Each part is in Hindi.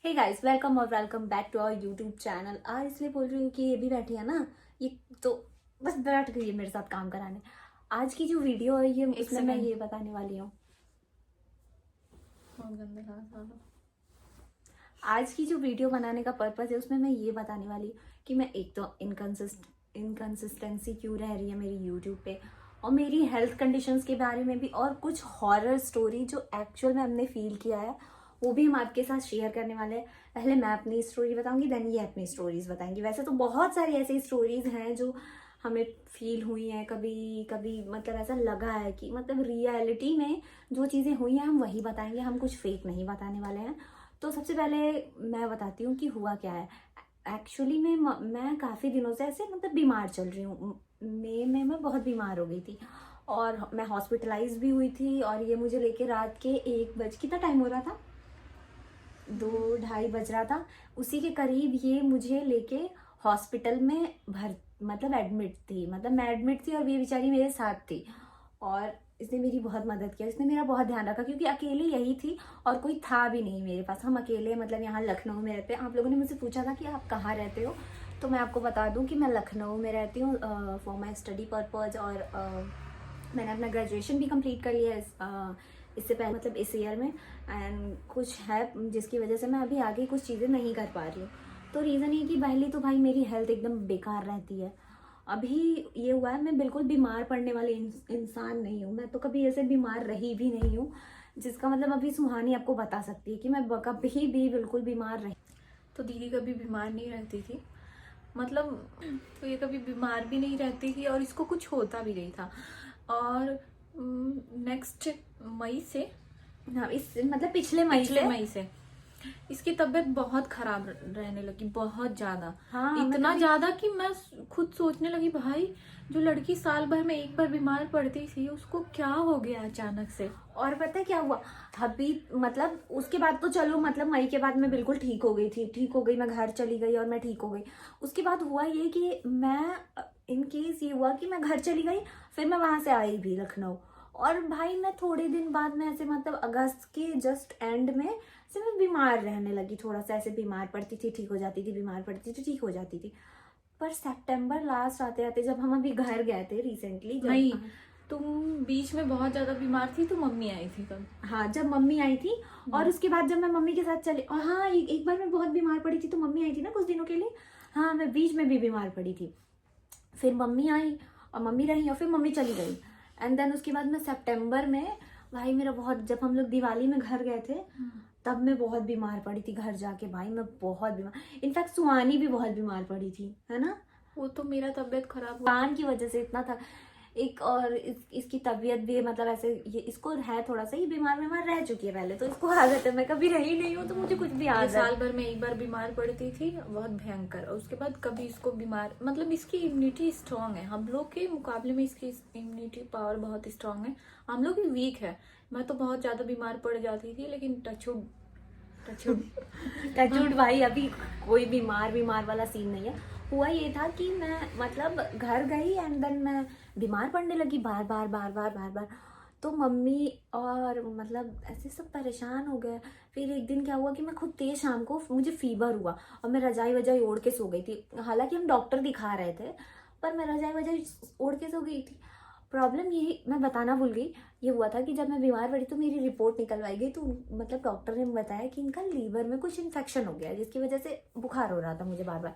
हे गाइस, वेलकम और welcome back to our YouTube channel. आज इसलिए बोल रही हूँ कि ये भी बैठी है ना, ये तो बस बैठ गई है मेरे साथ काम कराने। आज की जो वीडियो है ये एक उसमें मैं सेकंड। ये बताने वाली हूँ। बहुत गंदे हाथ आ रहा। आज की जो वीडियो बनाने का पर्पस है उसमें मैं ये बताने वाली हूँ कि मैं एक तो इनकन्सिस्टेंसी क्यों रह रही है मेरी यूट्यूब पे, और मेरी हेल्थ कंडीशंस के बारे में भी, और कुछ हॉरर स्टोरी जो एक्चुअल में हमने फील किया है वो भी हम आपके साथ शेयर करने वाले हैं। पहले मैं अपनी स्टोरी बताऊंगी, देन ये अपनी स्टोरीज बताएंगी। वैसे तो बहुत सारी ऐसी स्टोरीज हैं जो हमें फील हुई हैं, कभी कभी मतलब ऐसा लगा है कि मतलब रियलिटी में जो चीज़ें हुई हैं हम वही बताएंगे, हम कुछ फेक नहीं बताने वाले हैं। तो सबसे पहले मैं बताती हूँ कि हुआ क्या है। एक्चुअली में मैं काफ़ी दिनों से ऐसे मतलब बीमार चल रही हूँ। मई में मैं बहुत बीमार हो गई थी और मैं हॉस्पिटलाइज भी हुई थी, और ये मुझे लेके रात के 1 बज, कितना टाइम हो रहा था, 2-2:30 बज रहा था, उसी के करीब ये मुझे लेके हॉस्पिटल में भर मतलब एडमिट थी। मतलब मैं एडमिट थी और ये बेचारी मेरे साथ थी, और इसने मेरी बहुत मदद किया, इसने मेरा बहुत ध्यान रखा क्योंकि अकेले यही थी और कोई था भी नहीं मेरे पास। हम अकेले मतलब यहाँ लखनऊ में रहते हैं। आप लोगों ने मुझसे पूछा था कि आप कहाँ रहते हो, तो मैं आपको बता दूँ कि मैं लखनऊ में रहती हूँ फॉर माई स्टडी पर्पज़। और मैंने अपना ग्रेजुएशन भी कंप्लीट कर लिया है इससे पहले, मतलब इस ईयर में। एंड कुछ है जिसकी वजह से मैं अभी आगे कुछ चीज़ें नहीं कर पा रही हूँ। तो रीज़न ये कि पहले तो भाई मेरी हेल्थ एकदम बेकार रहती है। अभी ये हुआ है, मैं बिल्कुल बीमार पड़ने वाली इंसान नहीं हूँ। मैं तो कभी ऐसे बीमार रही भी नहीं हूँ, जिसका मतलब अभी सुहानी आपको बता सकती है कि मैं कभी भी बिल्कुल बीमार रही। तो दीदी कभी बीमार नहीं रहती थी, मतलब तो ये कभी बीमार भी नहीं रहती थी और इसको कुछ होता भी नहीं था। और नेक्स्ट मई से, हाँ, इस मतलब पिछले मई से इसकी तबीयत बहुत खराब रहने लगी, बहुत ज्यादा। हाँ, मैं इतना कभी ज्यादा कि मैं खुद सोचने लगी, भाई जो लड़की साल भर में एक बार बीमार पड़ती थी उसको क्या हो गया अचानक से। और पता है क्या हुआ अभी, मतलब उसके बाद तो चलो, मतलब मई के बाद मैं बिल्कुल ठीक हो गई थी, ठीक हो गई, मैं घर चली गई और मैं ठीक हो गई। उसके बाद हुआ ये कि मैं, इन केस ये हुआ कि मैं घर चली गई, फिर मैं वहां से आई भी लखनऊ। और भाई मैं थोड़े दिन बाद में ऐसे मतलब अगस्त के जस्ट एंड में से मैं बीमार रहने लगी, थोड़ा सा ऐसे बीमार पड़ती थी, ठीक हो जाती थी, बीमार पड़ती थी, ठीक हो जाती थी। पर सितंबर लास्ट आते आते जब हम अभी घर गए थे रिसेंटली, जब नहीं, तुम बीच में बहुत ज्यादा बीमार थी तो मम्मी आई थी तब। हाँ, जब मम्मी आई थी, और उसके बाद जब मैं मम्मी के साथ चली, और हाँ एक बार मैं बहुत बीमार पड़ी थी तो मम्मी आई थी ना कुछ दिनों के लिए। हाँ, मैं बीच में भी बीमार पड़ी थी, फिर मम्मी आई और मम्मी रही और फिर मम्मी चली गई। एंड देन उसके बाद मैं सितंबर में, भाई मेरा बहुत, जब हम लोग दिवाली में घर गए थे तब मैं बहुत बीमार पड़ी थी घर जाके। भाई मैं बहुत बीमार, इनफैक्ट सुहानी भी बहुत बीमार पड़ी थी, है ना। वो तो मेरा तबीयत खराब हुआ कान की वजह से इतना था एक, और इसकी तबीयत भी मतलब ऐसे, ये इसको है थोड़ा सा, ये बीमार बीमार रह चुकी है पहले, तो इसको आदत है। मैं कभी रही नहीं हूँ तो मुझे कुछ भी ये आदत है। साल भर में एक बार बीमार पड़ती थी, बहुत भयंकर। और उसके बाद कभी इसको बीमार, मतलब इसकी इम्यूनिटी स्ट्रांग है, हम लोग के मुकाबले में इसकी इम्यूनिटी पावर बहुत स्ट्रांग है। हम लोग ही वीक है। मैं तो बहुत ज्यादा बीमार पड़ जाती थी, लेकिन टचवुड टचवुड टचवुड भाई अभी कोई बीमार बीमार वाला सीन नहीं है। हुआ ये था कि मैं मतलब घर गई एंड देन मैं बीमार पड़ने लगी बार बार बार बार बार बार। तो मम्मी और मतलब ऐसे सब परेशान हो गए। फिर एक दिन क्या हुआ कि मैं खुद तेज शाम को मुझे फीवर हुआ और मैं रजाई वजाई ओढ़ के सो गई थी। हालांकि हम डॉक्टर दिखा रहे थे, पर मैं रजाई वजाई ओढ़ के सो गई थी। प्रॉब्लम यही मैं बताना भूल गई, ये हुआ था कि जब मैं बीमार पड़ी तो मेरी रिपोर्ट निकलवाई गई, तो मतलब डॉक्टर ने बताया कि इनका लीवर में कुछ इन्फेक्शन हो गया है, जिसकी वजह से बुखार हो रहा था मुझे बार बार।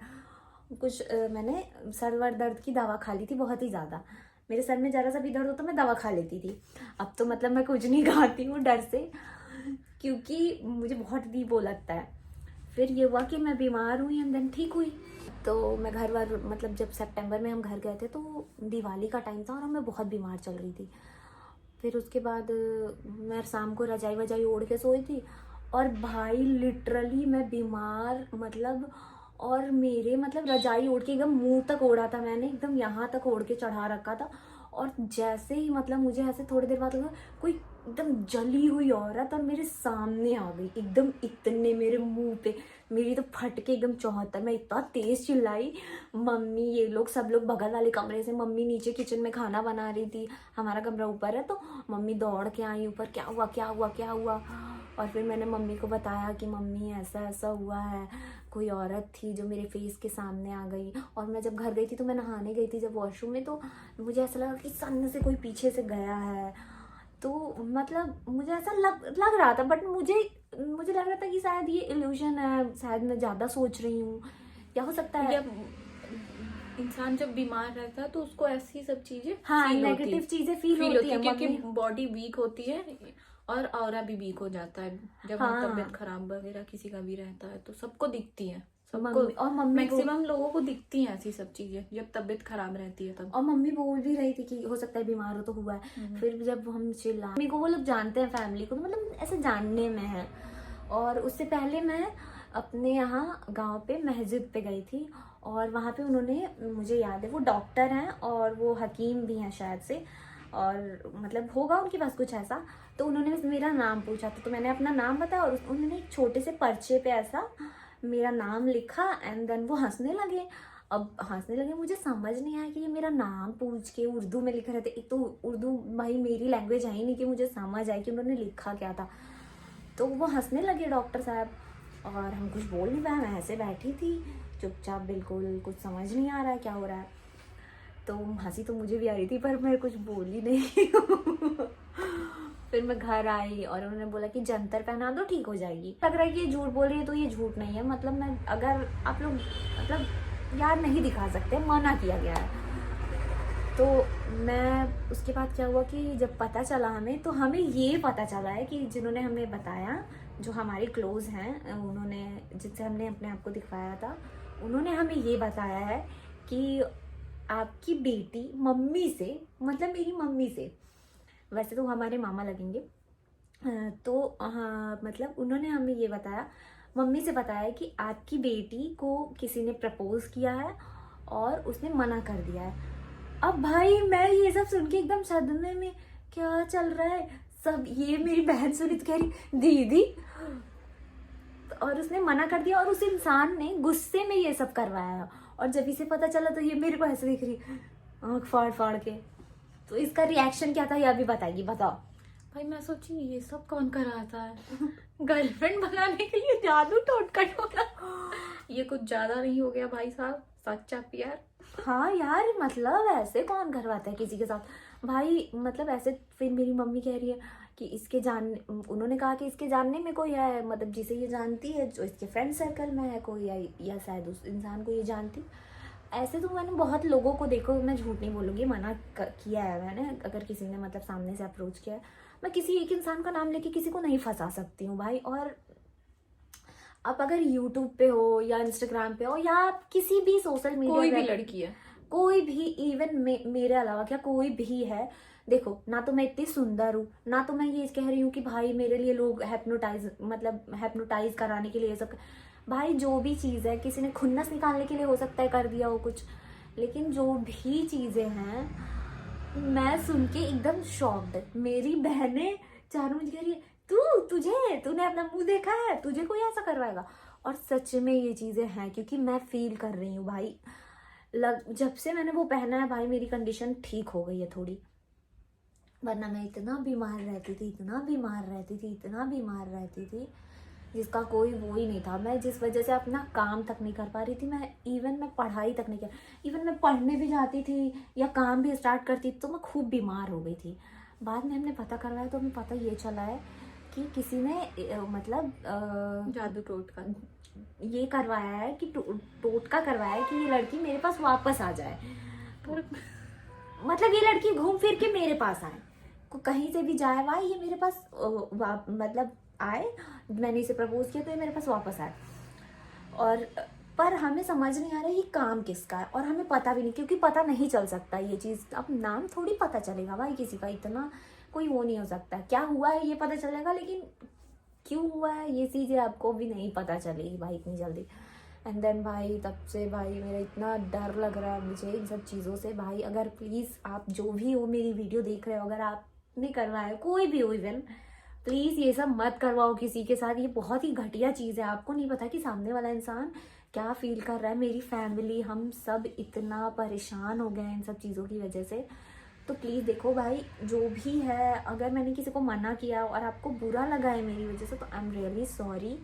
कुछ मैंने सर वर दर्द की दवा खा ली थी बहुत ही ज़्यादा। मेरे सर में ज़रा सा भी दर्द हो तो मैं दवा खा लेती थी। अब तो मतलब मैं कुछ नहीं खाती हूँ डर से, क्योंकि मुझे बहुत डीप वो लगता है। फिर ये हुआ कि मैं बीमार हुई एंड देन ठीक हुई। तो मैं घर वार मतलब जब सितंबर में हम घर गए थे तो दिवाली का टाइम था और मैं बहुत बीमार चल रही थी। फिर उसके बाद मैं शाम को रजाई वजाई ओढ़ के सोई थी, और भाई लिटरली मैं बीमार मतलब, और मेरे मतलब रजाई ओढ़ के एकदम मुंह तक ओढ़ा था मैंने, एकदम यहाँ तक ओढ़ के चढ़ा रखा था। और जैसे ही मतलब मुझे ऐसे थोड़ी देर बाद लगा कोई एकदम जली हुई औरत और मेरे सामने आ गई एकदम, इतने मेरे मुंह पे, मेरी तो फट के एकदम 74। मैं इतना तेज चिल्लाई, मम्मी ये लोग सब लोग बगल वाले कमरे से, मम्मी नीचे किचन में खाना बना रही थी, हमारा कमरा ऊपर है, तो मम्मी दौड़ के आई ऊपर, क्या हुआ क्या हुआ क्या हुआ। और फिर मैंने मम्मी को बताया कि मम्मी ऐसा ऐसा हुआ है, कोई औरत थी जो मेरे फेस के सामने आ गई। और मैं जब घर गई थी तो मैं नहाने गई थी जब वॉशरूम में, तो मुझे ऐसा लगा कि सामने से कोई पीछे से गया है। तो मतलब मुझे ऐसा लग रहा था, बट मुझे लग रहा था कि शायद ये इल्यूजन है, शायद मैं ज़्यादा सोच रही हूँ, या हो सकता है। या इंसान जब बीमार रहता है तो उसको ऐसी सब चीजें हाँ, feel होती नेगेटिव है। चीजें फील फील होती है क्योंकि मम्मी। बॉडी वीक होती है और ऑरा भी वीक हो जाता है जब हाँ। तबीयत खराब वगैरह किसी का भी रहता है, तो सबको दिखती है, सबको मम्मी और मम्मी मैक्सिमम लोगों को दिखती हैं ऐसी सब चीजें जब तबीयत खराब रहती है तब। और मम्मी बोल भी रही थी कि हो सकता है बीमार हो तो हुआ है। फिर जब हम चिल्ला, मम्मी को वो लोग जानते हैं, फैमिली को, तो मतलब ऐसे जानने में है। और उससे पहले मैं अपने यहाँ गांव पे मस्जिद पे गई थी, और वहाँ पे उन्होंने, मुझे याद है वो डॉक्टर हैं और वो हकीम भी हैं शायद से, और मतलब होगा उनके पास कुछ ऐसा। तो उन्होंने मेरा नाम पूछा था, तो मैंने अपना नाम बताया, और उन्होंने एक छोटे से पर्चे पे ऐसा मेरा नाम लिखा, एंड देन वो हंसने लगे। अब हंसने लगे, मुझे समझ नहीं आया कि ये मेरा नाम पूछ के उर्दू में लिख रहे थे। एक तो उर्दू भाई मेरी लैंग्वेज है ही नहीं कि मुझे समझ आए कि उन्होंने लिखा क्या था। तो वो हंसने लगे डॉक्टर साहब, और हम कुछ बोल नहीं पाए। मैं ऐसे बैठी थी चुपचाप, बिल्कुल कुछ समझ नहीं आ रहा है क्या हो रहा है। तो हंसी तो मुझे भी आ रही थी, पर मैं कुछ बोली नहीं। फिर मैं घर आई और उन्होंने बोला कि जंतर पहना दो, ठीक हो जाएगी। लग रहा है कि ये झूठ बोल रही है, तो ये झूठ नहीं है। मतलब मैं, अगर आप लोग मतलब यार नहीं दिखा सकते, मना किया गया है। तो मैं, उसके बाद क्या हुआ कि जब पता चला हमें, तो हमें ये पता चला है कि जिन्होंने हमें बताया, जो हमारे क्लोज हैं, उन्होंने, जिससे हमने अपने आप को दिखवाया था, उन्होंने हमें ये बताया है कि आपकी बेटी मम्मी से, मतलब मेरी मम्मी से, वैसे तो हमारे मामा लगेंगे, तो हाँ, मतलब उन्होंने हमें ये बताया, मम्मी से बताया कि आपकी बेटी को किसी ने प्रपोज किया है और उसने मना कर दिया है। अब भाई मैं ये सब सुन के एकदम सदमे में, क्या चल रहा है सब। ये मेरी बहन सुनी तो कह रही दीदी, और उसने मना कर दिया, और उस इंसान ने गुस्से में ये सब करवाया। और जब इसे पता चला तो ये मेरे को ऐसे दिख रही, आँख फाड़ फाड़ के। तो इसका रिएक्शन क्या था ये अभी बताइए, बताओ। भाई मैं सोची ये सब कौन कराता है, गर्लफ्रेंड बनाने के लिए जादू टोटका टोना, ये कुछ ज्यादा नहीं हो गया भाई साहब, सच्चा प्यार। हाँ यार, मतलब ऐसे कौन करवाता है किसी के साथ भाई। मतलब ऐसे फिर मेरी मम्मी कह रही है कि इसके जान, उन्होंने कहा कि इसके जानने में कोई है, मतलब जिसे ये जानती है, जो इसके फ्रेंड सर्कल में है कोई, या शायद उस इंसान को ये जानती। ऐसे तो मैंने बहुत लोगों को, देखो मैं झूठ नहीं बोलूँगी, मना किया है मैंने। अगर किसी ने मतलब सामने से अप्रोच किया है, मैं किसी एक इंसान का नाम लेके किसी को नहीं फंसा सकती हूँ भाई। और आप अगर यूट्यूब पे हो या इंस्टाग्राम पे हो या आप किसी भी सोशल मीडिया, कोई भी लड़की है, कोई भी, इवन मेरे अलावा क्या कोई भी है, देखो ना तो मैं इतनी सुंदर हूँ, ना तो मैं ये कह रही हूँ कि भाई मेरे लिए लोग हेप्नोटाइज कराने के लिए ये सब। भाई जो भी चीज़ है, किसी ने खुन्नस निकालने के लिए हो सकता है कर दिया हो कुछ, लेकिन जो भी चीज़ें हैं, मैं सुन के एकदम शॉक्ड। मेरी बहनें चारों मुझे कह रही है, तूने अपना मुंह देखा है, तुझे कोई ऐसा करवाएगा। और सच में ये चीज़ें हैं, क्योंकि मैं फील कर रही हूँ भाई। जब से मैंने वो पहना है भाई, मेरी कंडीशन ठीक हो गई है थोड़ी, वरना मैं इतना बीमार रहती थी, इतना बीमार रहती थी, इतना बीमार रहती थी, जिसका कोई वो ही नहीं था। मैं जिस वजह से अपना काम तक नहीं कर पा रही थी, मैं पढ़ाई तक नहीं कर, इवन मैं पढ़ने भी जाती थी या काम भी स्टार्ट करती तो मैं खूब बीमार हो गई थी। बाद में हमने पता करवाया तो हमें पता ये चला है कि किसी ने मतलब जादू टोटका ये करवाया है कि टोटका करवाया है कि ये लड़की मेरे पास वापस आ जाए। पर मतलब ये लड़की घूम फिर के मेरे पास आए, कहीं से भी जाए वाए, ये मेरे पास मतलब आए। मैंने इसे प्रपोज किया तो ये मेरे पास वापस आए। और पर हमें समझ नहीं आ रहा ये काम किसका है, और हमें पता भी नहीं, क्योंकि पता नहीं चल सकता ये चीज़। अब नाम थोड़ी पता चलेगा भाई किसी का, इतना कोई वो नहीं हो सकता। क्या हुआ है ये पता चलेगा, लेकिन क्यों हुआ है ये चीज़ें आपको भी नहीं पता चलेगी भाई इतनी जल्दी। एंड देन भाई तब से भाई मेरा इतना डर लग रहा है मुझे इन सब चीज़ों से। भाई अगर प्लीज़ आप जो भी हो मेरी वीडियो देख रहे हो, अगर आपने करवाया, कोई भी हो इवन, प्लीज़ ये सब मत करवाओ किसी के साथ। ये बहुत ही घटिया चीज़ है। आपको नहीं पता कि सामने वाला इंसान क्या फील कर रहा है। मेरी फैमिली, हम सब इतना परेशान हो गए हैं इन सब चीज़ों की वजह से। तो प्लीज़ देखो भाई, जो भी है, अगर मैंने किसी को मना किया और आपको बुरा लगा है मेरी वजह से, तो आई एम रियली सॉरी।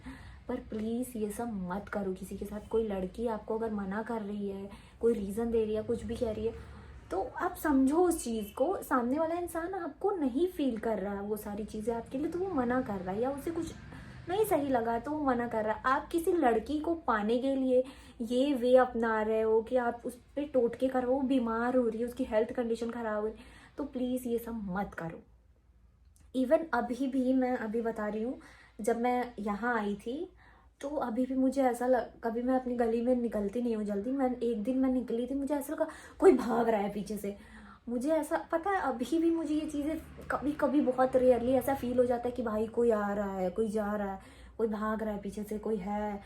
पर प्लीज़ ये सब मत करो किसी के साथ। कोई लड़की आपको अगर मना कर रही है, कोई रीज़न दे रही है, कुछ भी कह रही है, तो आप समझो उस चीज़ को। सामने वाला इंसान आपको नहीं फील कर रहा है वो सारी चीज़ें आपके लिए, तो वो मना कर रहा है, या उसे कुछ नहीं सही लगा तो वो मना कर रहा है। आप किसी लड़की को पाने के लिए ये वे अपना रहे हो कि आप उस पर टोटके करो, वो बीमार हो रही है, उसकी हेल्थ कंडीशन खराब हो रही है, तो प्लीज़ ये सब मत करो। इवन अभी भी मैं अभी बता रही हूँ, जब मैं यहाँ आई थी तो अभी भी मुझे ऐसा कभी मैं अपनी गली में निकलती नहीं हूँ जल्दी। मैं एक दिन मैं निकली थी, मुझे ऐसा लगा कोई भाग रहा है पीछे से। मुझे ऐसा पता है, अभी भी मुझे ये चीज़ें कभी कभी बहुत रेयरली ऐसा फील हो जाता है कि भाई कोई आ रहा है, कोई जा रहा है, कोई भाग रहा है पीछे से, कोई है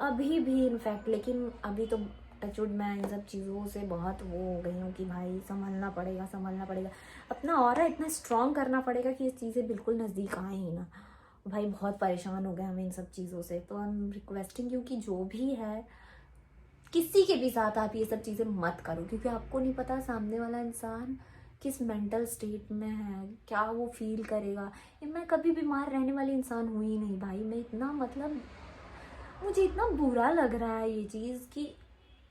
अभी भी इनफैक्ट। लेकिन अभी तो टचवुड मैं इन सब चीज़ों से बहुत वो हो गई हूँ कि भाई संभलना पड़ेगा, संभलना पड़ेगा, अपना ऑरा इतना स्ट्रॉन्ग करना पड़ेगा कि ये चीज़ें बिल्कुल नज़दीक आए ही ना। भाई बहुत परेशान हो गए हम इन सब चीज़ों से। तो आई एम रिक्वेस्टिंग यू कि जो भी है, किसी के भी साथ आप ये सब चीज़ें मत करो, क्योंकि आपको नहीं पता सामने वाला इंसान किस मेंटल स्टेट में है, क्या वो फील करेगा। मैं कभी बीमार रहने वाली इंसान हुई ही नहीं भाई। मैं इतना मतलब मुझे इतना बुरा लग रहा है ये चीज़ कि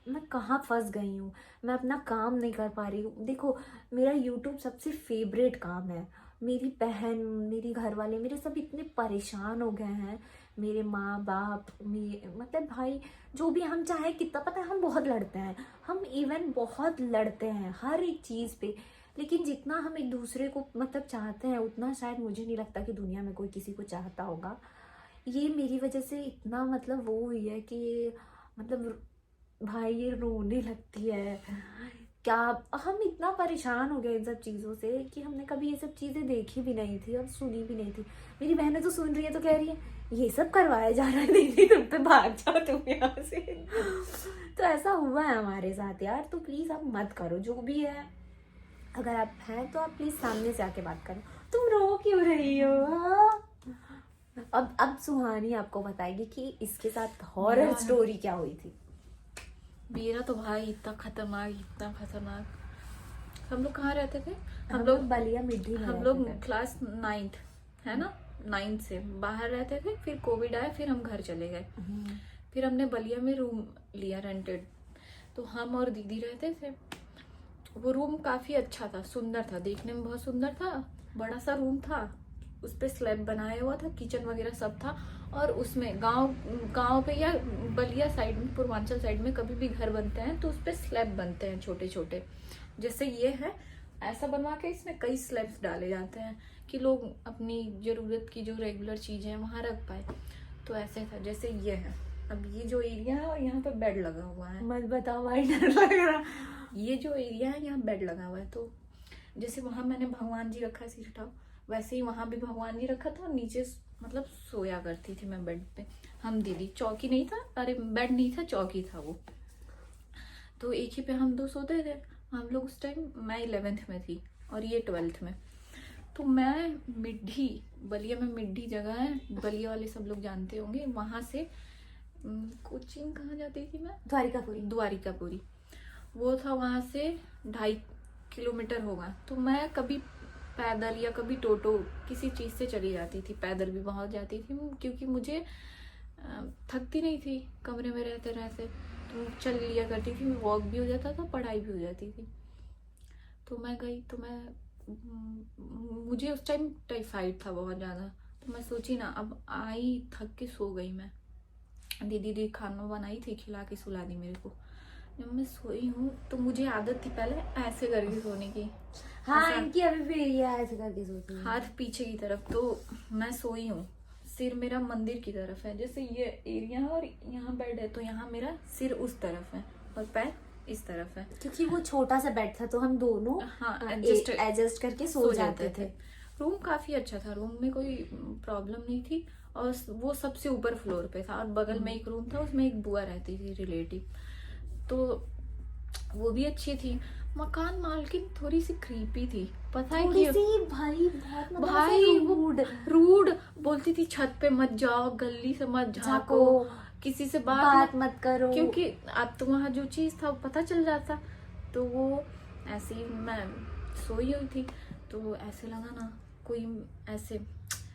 मैं कहाँ फंस गई हूँ। मैं अपना काम नहीं कर पा रही हूँ। देखो, मेरा यूट्यूब सबसे फेवरेट काम है। मेरी बहन, मेरी घर वाले, मेरे सब इतने परेशान हो गए हैं, मेरे माँ बाप, मतलब भाई, जो भी हम चाहे कितना, पता है हम बहुत लड़ते हैं, हम इवन बहुत लड़ते हैं हर एक चीज़ पे। लेकिन जितना हम एक दूसरे को मतलब चाहते हैं, उतना शायद मुझे नहीं लगता कि दुनिया में कोई किसी को चाहता होगा। ये मेरी वजह से इतना मतलब वो हुई है कि मतलब भाई ये रोने लगती है। क्या हम इतना परेशान हो गए इन सब चीज़ों से कि हमने कभी ये सब चीज़ें देखी भी नहीं थी और सुनी भी नहीं थी। मेरी बहनें तो सुन रही है तो कह रही है ये सब करवाया जा रहा है, नहीं तुम तो भाग जाओ तुम यहाँ से। तो ऐसा हुआ है हमारे साथ यार। तो प्लीज़ आप मत करो, जो भी है, अगर आप हैं तो आप प्लीज़ सामने से आके बात करो। तुम रो क्यों रही हो? हाँ? अब सुहानी आपको बताएगी कि इसके साथ हॉरर स्टोरी क्या हुई थी। मेरा तो भाई इतना खतरनाक, इतना खतरनाक। हम लोग कहाँ रहते थे? हम लोग बलिया मिड्ढी में हम रहते लोग थे। क्लास 9th है ना, 9th से बाहर रहते थे। फिर कोविड आया, फिर हम घर चले गए। फिर हमने बलिया में रूम लिया रेंटेड। तो हम और दीदी रहते थे। वो रूम काफी अच्छा था, सुंदर था, देखने में बहुत सुंदर था। बड़ा सा रूम था, उस पे स्लैब बनाया हुआ था, किचन वगैरह सब था। और उसमें गांव पे या बलिया साइड में, पूर्वांचल साइड में कभी भी घर बनते हैं तो उस पे स्लैब बनते हैं छोटे छोटे, जैसे ये है। ऐसा बनवा के इसमें कई स्लैब्स डाले जाते हैं कि लोग अपनी जरूरत की जो रेगुलर चीजें हैं वहां रख पाए। तो ऐसे था, जैसे ये है। अब ये जो एरिया है और यहाँ पे बेड लगा हुआ है। मत बताओ भाई, डर लग रहा। ये जो एरिया है यहाँ बेड लगा हुआ है। तो जैसे वहां मैंने भगवान जी रखा सिर उठाओ, वैसे ही वहां भी भगवान जी रखा था। और नीचे मतलब सोया करती थी मैं बेड पे। हम दीदी, चौकी नहीं था, अरे बेड नहीं था, चौकी था वो। तो एक ही पे हम दो सोते थे। हम लोग उस टाइम, मैं 11th में थी और ये 12th में। तो मैं मिड्ढी, बलिया में मिड्ढी जगह है, बलिया वाले सब लोग जानते होंगे। वहां से कोचिंग कहाँ जाती थी मैं? द्वारिकापुरी वो था। वहां से 2.5 किलोमीटर होगा। तो मैं कभी पैदल या कभी टोटो किसी चीज से चली जाती थी। पैदल भी बहुत जाती थी क्योंकि मुझे थकती नहीं थी कमरे में रहते रहते। तो चल लिया करती थी, वॉक भी हो जाता था, पढ़ाई भी हो जाती थी। तो मैं गई तो मुझे उस टाइम टाइफाइड था बहुत ज्यादा। तो मैं सोची ना, अब आई थक के सो गई मैं। दीदी खाना बनाई थी, खिला के सुला दी मेरे को। जब मैं सोई हूँ तो मुझे आदत थी पहले ऐसे करके सोने की। हाँ, इनकी अभी भी एरिया ऐसे करके सोती है, हाथ पीछे की तरफ। तो मैं सोई हूँ, सिर मेरा मंदिर की तरफ है, जैसे ये एरिया है और यहाँ बेड है। तो यहाँ मेरा सिर उस तरफ है और पैर इस तरफ है, क्योंकि वो छोटा सा बेड था तो हम दोनों हाँ एडजस्ट करके सो जाते थे। रूम काफी अच्छा था, रूम में कोई प्रॉब्लम नहीं थी। और वो सबसे ऊपर फ्लोर पे था और बगल में एक रूम था, उसमें एक बुआ रहती थी रिलेटिव। तो वो भी अच्छी थी। मकान मालकिन थोड़ी सी क्रीपी थी, पता है कि भाई बहुत मतलब भाई रूड बोलती थी, छत पे मत जाओ, गली से मत झांको, किसी से बात मत करो, क्योंकि अब तो वहाँ जो चीज था वो पता चल जाता। तो वो ऐसी मैं सोई हुई थी, तो ऐसे लगा ना कोई ऐसे,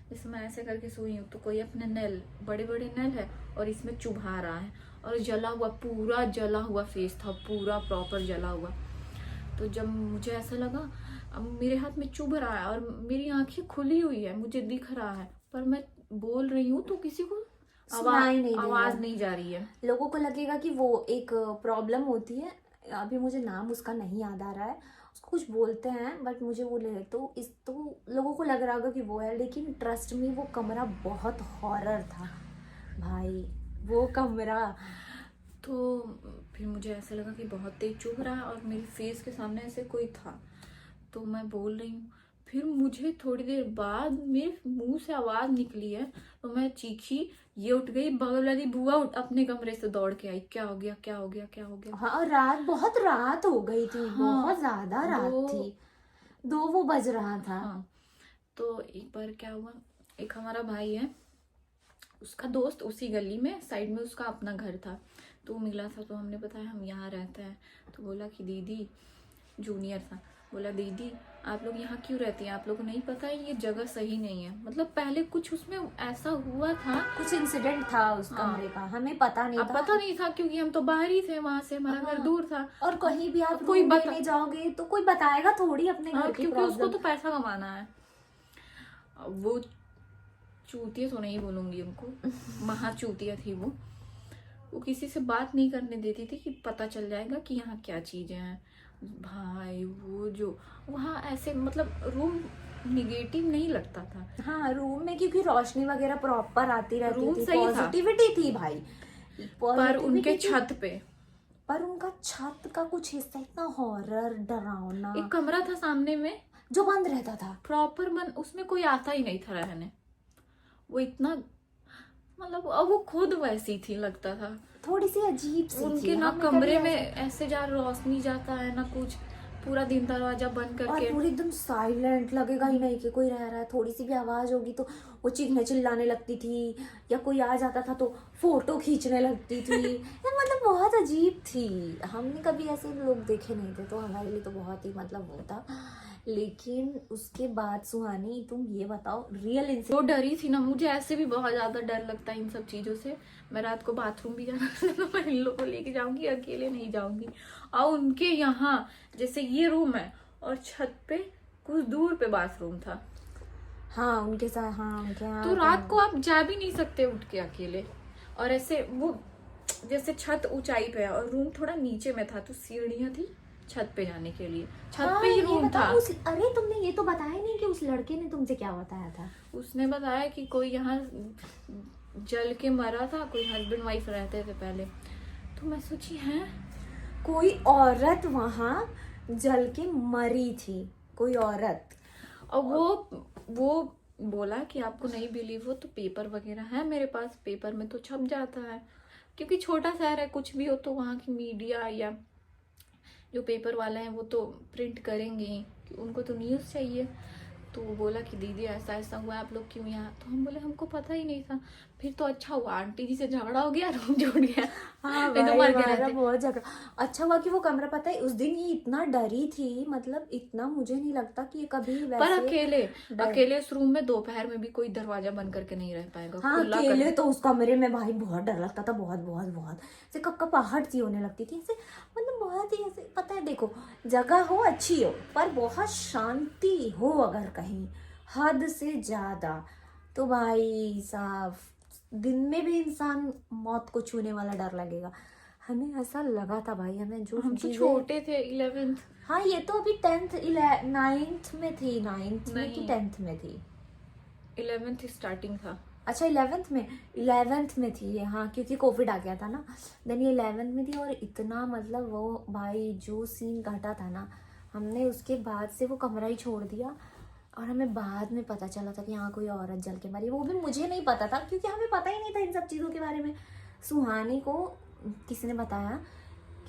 जैसे मैं ऐसे करके सोई हूँ तो कोई अपने नल, बड़े बड़े नल है और इसमें चुभा रहा है, और जला हुआ, पूरा जला हुआ फेस था, पूरा प्रॉपर जला हुआ। तो जब मुझे ऐसा लगा, अब मेरे हाथ में चुभ रहा है और मेरी आंखें खुली हुई है, मुझे दिख रहा है, पर मैं बोल रही हूँ तो किसी को सुनाई नहीं दे रहा। आवाज नहीं जा रही है। लोगों को लगेगा कि वो एक प्रॉब्लम होती है, अभी मुझे नाम उसका नहीं याद आ रहा है, उसको कुछ बोलते हैं बट मुझे वो ले, तो लोगों को लग रहा होगा कि वो है, लेकिन ट्रस्ट मी वो कमरा बहुत हॉरर था भाई, वो कमरा। तो फिर मुझे ऐसा लगा कि बहुत तेज चुभ रहा है और मेरे फेस के सामने ऐसे कोई था, तो मैं बोल रही हूँ। फिर मुझे थोड़ी देर बाद मेरे मुंह से आवाज निकली है, तो मैं चीखी, ये उठ गई, बगल वाली बुआ अपने कमरे से दौड़ के आई, क्या हो गया, क्या हो गया, क्या हो गया। हाँ, और बहुत रात हो गई थी, हाँ, बहुत ज्यादा रात थी, 2 वो बज रहा था। हाँ, तो एक बार क्या हुआ, एक हमारा भाई है, उसका दोस्त उसी गली में साइड में उसका अपना घर था, तो वो मिला था, तो हमने बताया हम यहाँ रहते हैं। तो बोला कि दीदी, जूनियर था, बोला दीदी आप लोग यहाँ क्यों रहती हैं, आप लोग को नहीं पता है ये जगह सही नहीं है। मतलब पहले कुछ उसमें ऐसा हुआ था, कुछ इंसिडेंट था उस कमरे का, हमें पता नहीं अब था। पता नहीं था क्योंकि हम तो बाहर ही थे, वहां से हमारा घर दूर था, और कहीं भी आप कोई रूम लेने जाओगे तो कोई बताएगा थोड़ी अपने घर की क्योंकि उसको प्रॉब्लम। तो पैसा कमाना है। अब वो चूतिया तो नहीं बोलूंगी उनको, महा चूतिया थी वो किसी से बात नहीं करने देती थी कि पता चल जाएगा कि यहाँ क्या चीजें हैं। भाई वो जो वहाँ ऐसे, मतलब रूम निगेटिव नहीं लगता था। हाँ, रूम में क्योंकि रोशनी वगैरह प्रॉपर आती रहती रूम थी, सही था। पॉजिटिविटी थी भाई, पर उनके positivity थी। छत पे, पर उनका छत का कुछ हिस्सा इतना हॉरर डरावना, एक कमरा था सामने में जो बंद रहता था प्रॉपर बंद, उसमें कोई आता ही नहीं था रहने। वो इतना, मतलब अब वो खुद वैसी थी, लगता था थोड़ी सी अजीब सी उनके थी। ना हमने कमरे कभी में ऐसे- ऐसे जा रोशनी जाता है ना कुछ, पूरा दिन दरवाजा बंद और करके। पूरी एकदम साइलेंट, लगेगा ही नहीं कि कोई रह रहा है। थोड़ी सी भी आवाज होगी तो वो चीखने चिल्लाने लगती थी, या कोई आ जाता था तो फोटो खींचने लगती थी। यार मतलब बहुत अजीब थी, हमने कभी ऐसे लोग देखे नहीं थे, तो हमारे लिए तो बहुत ही मतलब वो था। लेकिन उसके बाद सुहानी तुम ये बताओ, रियल इंसिडेंट। वो डरी थी ना, मुझे ऐसे भी बहुत ज्यादा डर लगता है इन सब चीजों से। मैं रात को बाथरूम भी जाना तो मैं इन लोगों को लेके जाऊंगी, अकेले नहीं जाऊंगी। और उनके यहाँ जैसे ये रूम है और छत पे कुछ दूर पे बाथरूम था, हाँ उनके साथ, हाँ उनके यहाँ तो रात को आप जा भी नहीं सकते उठ के अकेले। और ऐसे वो जैसे छत ऊंचाई पे है और रूम थोड़ा नीचे में था, तो सीढ़ियां थी छत पे जाने के लिए, छत हाँ, पे ही ये रूम बताओ था। अरे तुमने ये तो बताया नहीं कि उस लड़के ने तुमसे क्या बताया था। उसने बताया कि कोई यहाँ जल के मरा था, कोई हस्बैंड वाइफ रहते थे पहले। तो मैं सोची है कोई औरत वहां जल के मरी थी, कोई औरत। और वो बोला कि आपको नहीं बिलीव हो तो पेपर वगैरह है मेरे पास, पेपर में तो छप जाता है, क्योंकि छोटा शहर है, कुछ भी हो तो वहाँ की मीडिया या जो पेपर वाले हैं वो तो प्रिंट करेंगे ही, कि उनको तो न्यूज़ चाहिए। तो वो बोला कि दीदी ऐसा ऐसा हुआ, आप लोग क्यों यहाँ। तो हम बोले हमको पता ही नहीं था। फिर तो अच्छा हुआ, आंटी जी से झगड़ा हो गया, रूम जुड़ गया। हाँ नहीं तो भाई, मर के हमारा रहते। बहुत झगड़ा। अच्छा हुआ कि वो कमरा, पता है उस दिन ये इतना डरी थी, मतलब इतना मुझे नहीं लगता कि ये कभी पर वैसे अकेले उस रूम में दोपहर में भी कोई दरवाजा बंद करके नहीं रह पाएगा। हाँ, खुला अकेले तो उस कमरे में भाई बहुत डर लगता था, बहुत बहुत बहुत ऐसे कपकपाहट सी होने लगती थी ऐसे, मतलब बहुत ही ऐसे। पता है देखो, जगह हो अच्छी हो पर बहुत शांति हो अगर कहीं हद से ज्यादा, तो भाई साहब दिन में भी इंसान मौत को छूने वाला डर लगेगा। हमें ऐसा लगा था भाई, हमें जो हम तो चीजें, छोटे थे 11th। हाँ ये तो अभी 9th में थी, 9th में कि नहीं। 10th में थी। 11th स्टार्टिंग था। अच्छा 11th में थी ये, हाँ क्योंकि कोविड आ गया था ना, देन ये 11th में थी। और इतना मतलब वो भाई जो सीन घटा था ना, हमने उसके बाद से वो कमरा ही छोड़ दिया। और हमें बाद में पता चला था कि यहाँ कोई औरत जल के मरी, वो भी मुझे नहीं पता था क्योंकि हमें पता ही नहीं था इन सब चीज़ों के बारे में। सुहानी को किसी ने बताया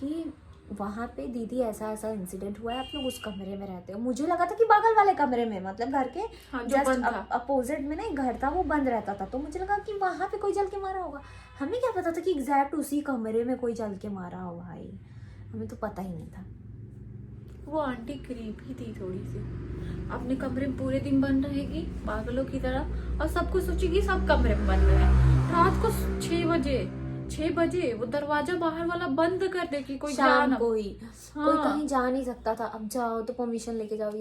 कि वहाँ पे दीदी ऐसा ऐसा इंसिडेंट हुआ है, आप लोग उस कमरे में रहते हो। मुझे लगा था कि बगल वाले कमरे में, मतलब घर के हाँ, जो बंद था। अपोजिट में ना एक घर था, वो बंद रहता था, तो मुझे लगा कि वहाँ पे कोई जल के मारा होगा। हमें क्या पता था कि एग्जैक्ट उसी कमरे में कोई जल के मारा हो भाई, हमें तो पता ही नहीं था। वो आंटी क्रीपी थी थोड़ी सी, अपने कमरे में पूरे दिन बंद रहेगी पागलों की तरह, और सबको सोचेगी सब कमरे में बंद है। रात को 6 बजे वो दरवाजा बाहर वाला बंद कर दे कि कोई जा शाम ना। को ही कोई हाँ। कहीं जा नहीं सकता था, अब जाओ तो परमिशन लेके जाओ,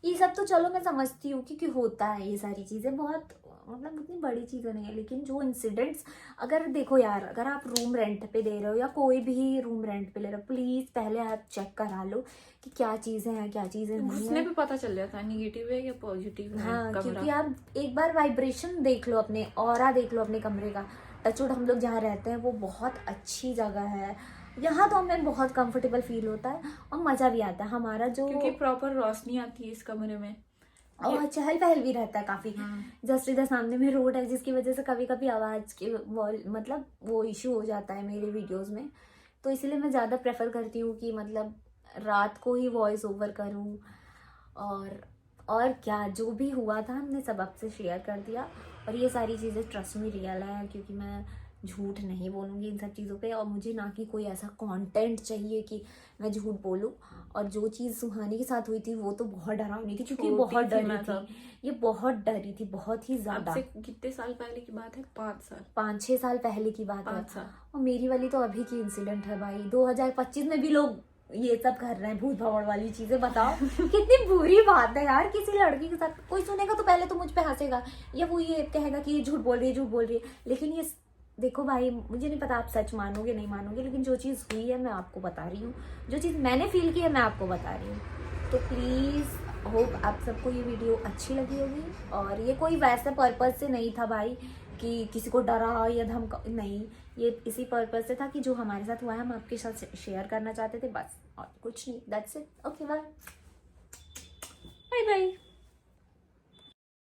ये सब तो चलो मैं समझती हूँ क्योंकि होता है, ये सारी चीजें बहुत मतलब उतनी बड़ी चीजें नहीं है। लेकिन जो इंसिडेंट्स, अगर देखो यार, अगर आप रूम रेंट पे दे रहे हो या कोई भी रूम रेंट पे ले रहे हो, प्लीज पहले आप चेक करा लो कि क्या चीजें हैं क्या चीजें नहीं घुसने है। पे पता चल जाता है निगेटिव है या पॉजिटिव है हाँ, कमरा। क्योंकि आप एक बार वाइब्रेशन देख लो, अपने ऑरा देख लो अपने कमरे का। टचवुड हम लोग जहाँ रहते हैं वो बहुत अच्छी जगह है, यहाँ तो हमें बहुत कंफर्टेबल फील होता है और मज़ा भी आता है हमारा जो, क्योंकि प्रॉपर रोशनी आती है इस कमरे में। और चहल पहल भी रहता है काफ़ी। हाँ। जस्ट इधर सामने में रोड है, जिसकी वजह से कभी कभी आवाज़ के मतलब वो इशू हो जाता है मेरे वीडियोज़ में, तो इसीलिए मैं ज़्यादा प्रेफर करती हूँ कि मतलब रात को ही वॉइस ओवर करूँ। और क्या जो भी हुआ था हमने सब आपसे शेयर कर दिया, और ये सारी चीज़ें ट्रस्ट में रियल है, क्योंकि मैं झूठ नहीं बोलूँगी इन सब चीज़ों पे, और मुझे ना कि कोई ऐसा कंटेंट चाहिए कि मैं झूठ बोलूँ। और जो चीज़ सुहानी के साथ हुई थी वो तो बहुत डरावनी थी, क्योंकि छोटी बहुत थी डरी मैं थी, तब। ये बहुत डरी थी, बहुत ही अब ज़्यादा। से कितने साल पहले की बात है? 5 साल। 5-6 साल पहले की बात है, 5 साल। और मेरी वाली तो अभी की इंसिडेंट है भाई। 2025 में भी लोग ये सब कर रहे हैं, भूत भवन वाली चीजें। बताओ कितनी बुरी बात है यार, किसी लड़की के साथ कोई सुनेगा तो पहले तो मुझ पे हंसेगा, या वो ये कहेगा कि ये झूठ बोल रही है, झूठ बोल रही है। लेकिन ये देखो भाई, मुझे नहीं पता आप सच मानोगे नहीं मानोगे, लेकिन जो चीज़ हुई है मैं आपको बता रही हूँ, जो चीज़ मैंने फील की है मैं आपको बता रही हूँ। तो प्लीज़ होप आप सबको ये वीडियो अच्छी लगी होगी, और ये कोई वैसे पर्पज से नहीं था भाई कि किसी को डरा या धमका, नहीं, ये इसी पर्पज से था कि जो हमारे साथ हुआ है हम आपके साथ शेयर करना चाहते थे, बस, और कुछ नहीं। That's it. Okay, bye bye bye.